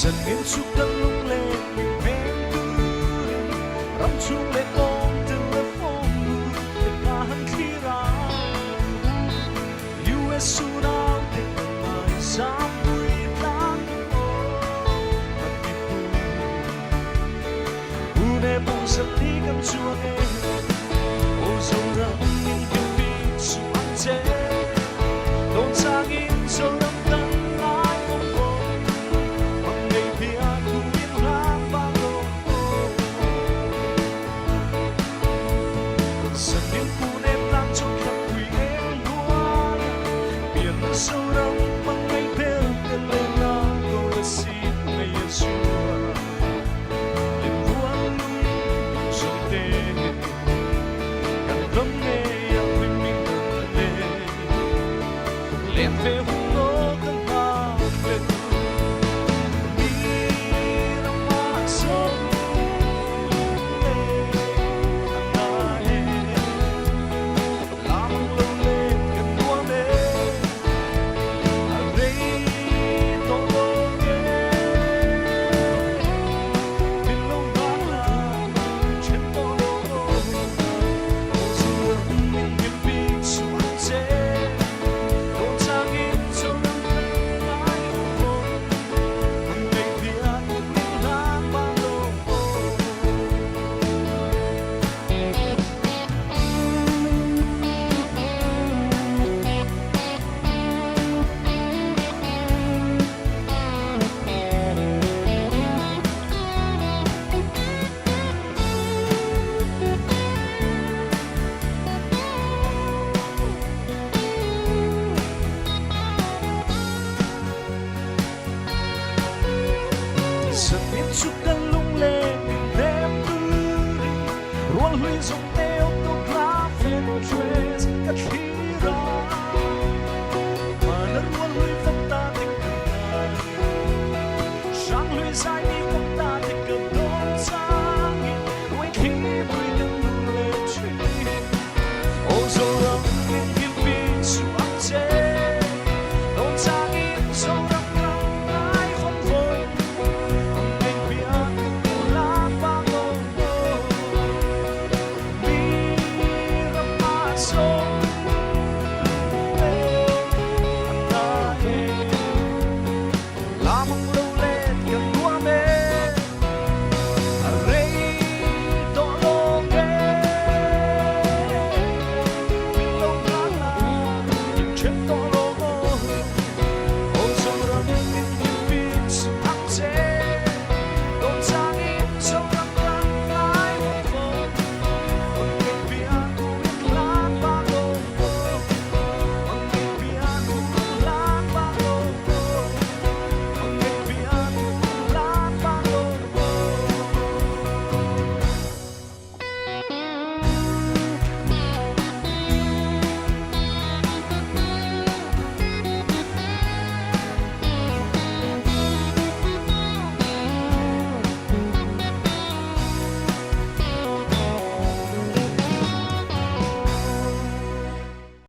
Dần nghiêm chúc cất lung lên mình bên tư Rắm chung lên ôm từng lớp phong để cả hân khi ra Yêu Giêsu nào tình ngài dám vui tan Hãy đi bu Une bu dần đi cầm chua nghe Ô dâu răng nhìn kiêu vi su ăn chế Đồn sang in dâu răng tân ai không vô Bằng ngày bia thu yên lang ba lô Dần đến khu đêm lang trong khắp quỷ em lúa Biển sâu răng bằng ngày bia tên lên na Cô là xin ngày Yeshua Lên vua lung dòng tê Càng thấm nghe yang mình lên Lên về hùng lô cân ta lên Dần biết chút cơn lung lên mình đêm tư Ruộng huy dùng teo tốt lá phên trace Cắt khí ra Mà nó ruộng huy phong ta tình cần ngài Sáng huy dài đi phong ta tình cần đón sang Quay khi bùi nâng lung lên truy Ô dâu răng yên kiêu vi su áp chế Đón sang yên dâu răng Trip